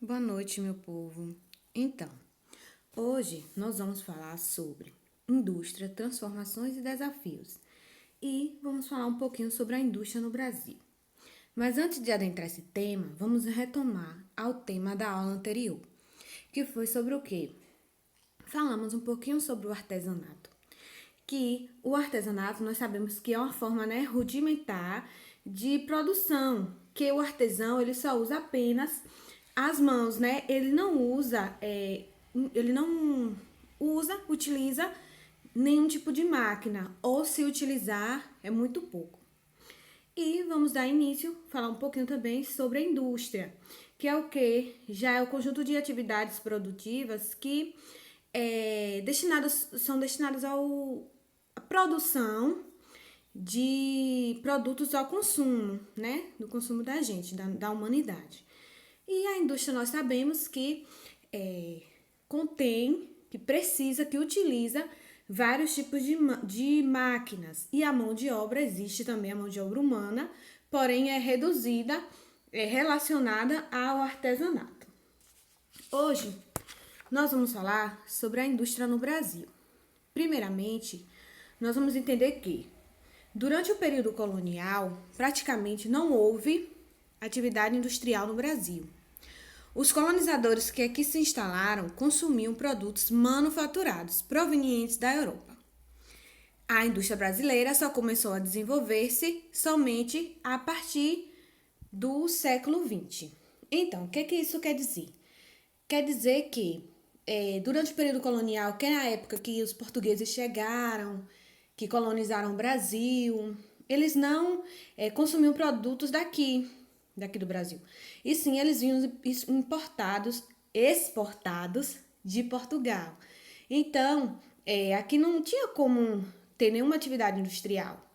Boa noite, meu povo. Então, hoje nós vamos falar sobre indústria, transformações e desafios. E vamos falar um pouquinho sobre a indústria no Brasil. Mas antes de adentrar esse tema, vamos retomar ao tema da aula anterior, que foi sobre o quê? Falamos um pouquinho sobre o artesanato. Que o artesanato nós sabemos que é uma forma, rudimentar de produção, que o artesão ele só usa apenas as mãos, né? Ele não utiliza nenhum tipo de máquina, ou se utilizar é muito pouco. E vamos dar início, falar um pouquinho também sobre a indústria, que é o que? Já é o conjunto de atividades produtivas que são destinadas à produção de produtos ao consumo, né? Do consumo da gente, da humanidade. E a indústria nós sabemos que contém, que utiliza vários tipos de máquinas. E a mão de obra, existe também a mão de obra humana, porém é reduzida, relacionada ao artesanato. Hoje, nós vamos falar sobre a indústria no Brasil. Primeiramente, nós vamos entender que, durante o período colonial, praticamente não houve atividade industrial no Brasil. Os colonizadores que aqui se instalaram consumiam produtos manufaturados provenientes da Europa. A indústria brasileira só começou a desenvolver-se somente a partir do século XX. Então, o que isso quer dizer? Quer dizer que durante o período colonial, que é a época que os portugueses chegaram, que colonizaram o Brasil, eles não consumiam produtos daqui do Brasil. E sim, eles vinham exportados de Portugal. Então, aqui não tinha como ter nenhuma atividade industrial,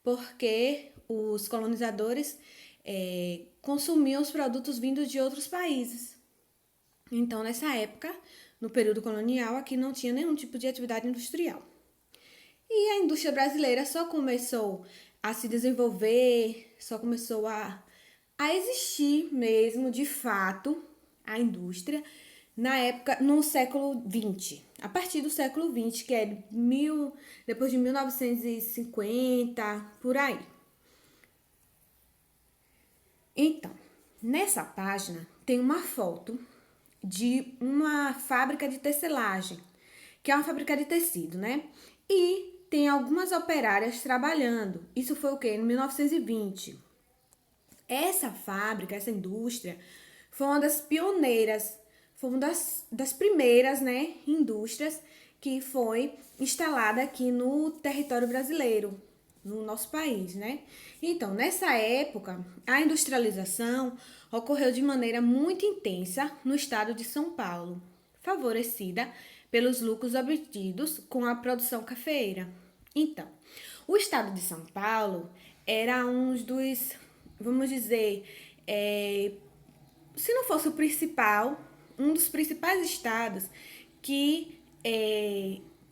porque os colonizadores consumiam os produtos vindos de outros países. Então, nessa época, no período colonial, aqui não tinha nenhum tipo de atividade industrial. E a indústria brasileira só começou a se desenvolver, só começou a existir mesmo, de fato, a indústria, no século XX. A partir do século XX, que é depois de 1950, por aí. Então, nessa página tem uma foto de uma fábrica de tecelagem, que é uma fábrica de tecido, né? E tem algumas operárias trabalhando. Isso foi o quê? Em 1920. Essa fábrica, essa indústria, foi uma das pioneiras, foi uma das primeiras, né, indústrias que foi instalada aqui no território brasileiro, no nosso país, né? Então, nessa época, a industrialização ocorreu de maneira muito intensa no estado de São Paulo, favorecida pelos lucros obtidos com a produção cafeeira. Então, o estado de São Paulo era um dos, vamos dizer, se não fosse o principal, um dos principais estados que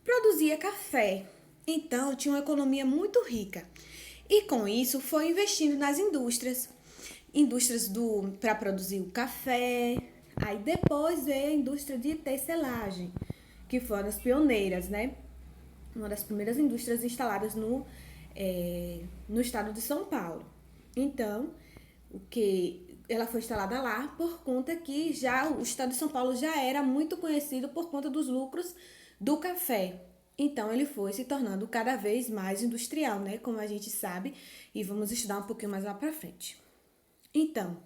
produzia café. Então, tinha uma economia muito rica. E com isso, foi investindo nas indústrias para produzir o café. Aí depois veio a indústria de tecelagem, que foi uma das pioneiras, né? Uma das primeiras indústrias instaladas no estado de São Paulo. Então, o que ela foi instalada lá por conta que já o estado de São Paulo já era muito conhecido por conta dos lucros do café. Então ele foi se tornando cada vez mais industrial, né? Como a gente sabe, e vamos estudar um pouquinho mais lá para frente. Então,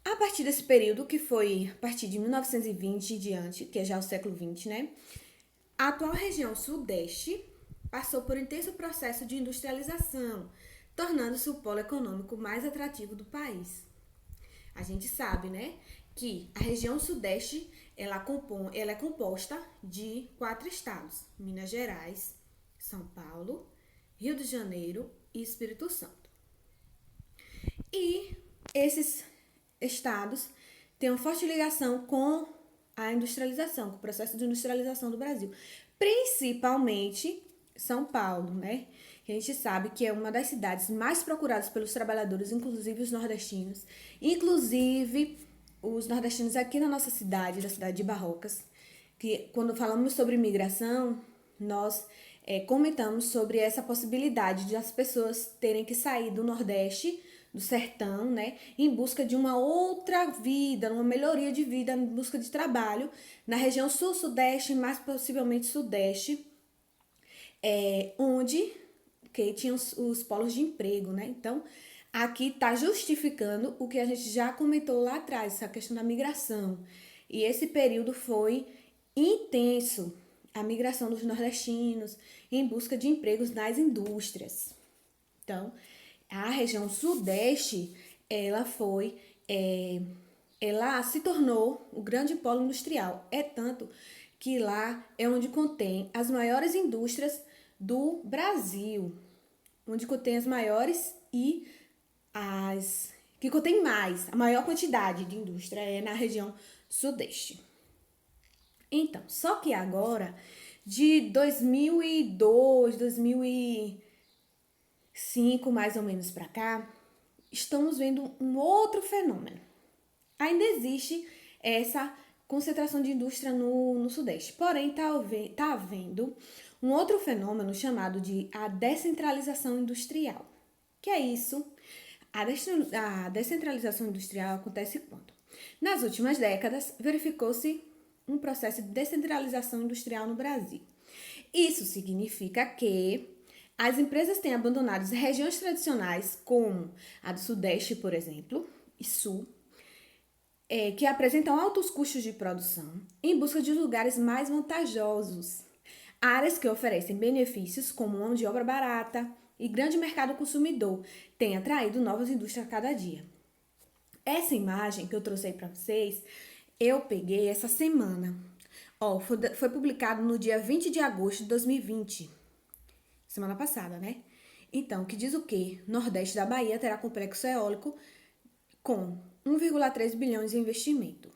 a partir desse período, que foi a partir de 1920 em diante, que é já o século XX, né? A atual região sudeste passou por um intenso processo de industrialização, tornando-se o polo econômico mais atrativo do país. A gente sabe, né, que a região sudeste ela é composta de 4 estados: Minas Gerais, São Paulo, Rio de Janeiro e Espírito Santo. E esses estados têm uma forte ligação com a industrialização, com o processo de industrialização do Brasil, principalmente São Paulo, né? A gente sabe que é uma das cidades mais procuradas pelos trabalhadores, inclusive os nordestinos, inclusive os nordestinos aqui na nossa cidade, da cidade de Barrocas, que quando falamos sobre imigração, nós comentamos sobre essa possibilidade de as pessoas terem que sair do Nordeste, do sertão, né, em busca de uma outra vida, uma melhoria de vida, em busca de trabalho, na região sul-sudeste, mais possivelmente sudeste, onde tinha os polos de emprego, né? Então, aqui está justificando o que a gente já comentou lá atrás, essa questão da migração. E esse período foi intenso, a migração dos nordestinos em busca de empregos nas indústrias. Então, a região sudeste, ela se tornou o grande polo industrial. É tanto que lá é onde contém as maiores indústrias do Brasil, onde contém as maiores e as que contém mais, a maior quantidade de indústria é na região sudeste. Então, só que agora, de 2002, 2005 mais ou menos para cá, estamos vendo um outro fenômeno. Ainda existe essa concentração de indústria no Sudeste, porém está havendo um outro fenômeno chamado de a descentralização industrial. Que é isso? A descentralização industrial acontece quando? Nas últimas décadas, verificou-se um processo de descentralização industrial no Brasil. Isso significa que as empresas têm abandonado as regiões tradicionais, como a do Sudeste, por exemplo, e Sul, que apresentam altos custos de produção, em busca de lugares mais vantajosos. Áreas que oferecem benefícios, como mão de obra barata e grande mercado consumidor, têm atraído novas indústrias a cada dia. Essa imagem que eu trouxe aí para vocês, eu peguei essa semana. Foi publicado no dia 20 de agosto de 2020. Semana passada, né? Então, que diz o quê? Nordeste da Bahia terá complexo eólico com 1,3 bilhões em investimento.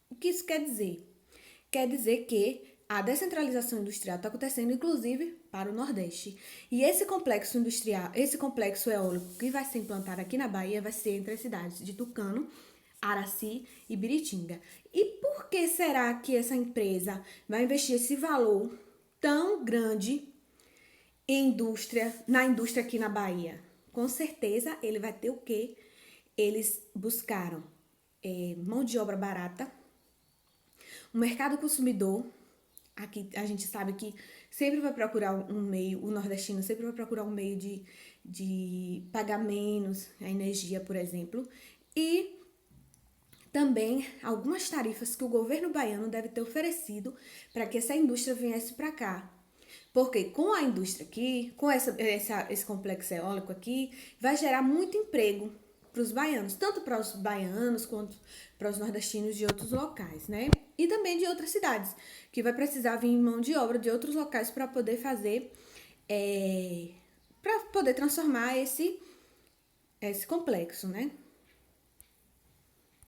O que isso quer dizer? Quer dizer que a descentralização industrial está acontecendo, inclusive, para o Nordeste. E esse complexo industrial, esse complexo eólico que vai ser implantado aqui na Bahia, vai ser entre as cidades de Tucano, Araci e Biritinga. E por que será que essa empresa vai investir esse valor tão grande na indústria aqui na Bahia? Com certeza ele vai ter o quê? Eles buscaram mão de obra barata, o mercado consumidor. Aqui a gente sabe que sempre vai procurar um meio, o nordestino sempre vai procurar um meio de pagar menos a energia, por exemplo, e também algumas tarifas que o governo baiano deve ter oferecido para que essa indústria viesse para cá. Porque com a indústria aqui, com esse complexo eólico aqui, vai gerar muito emprego para os baianos, tanto para os baianos quanto para os nordestinos de outros locais, né? E também de outras cidades, que vai precisar vir mão de obra de outros locais para poder fazer, para poder transformar esse complexo, né?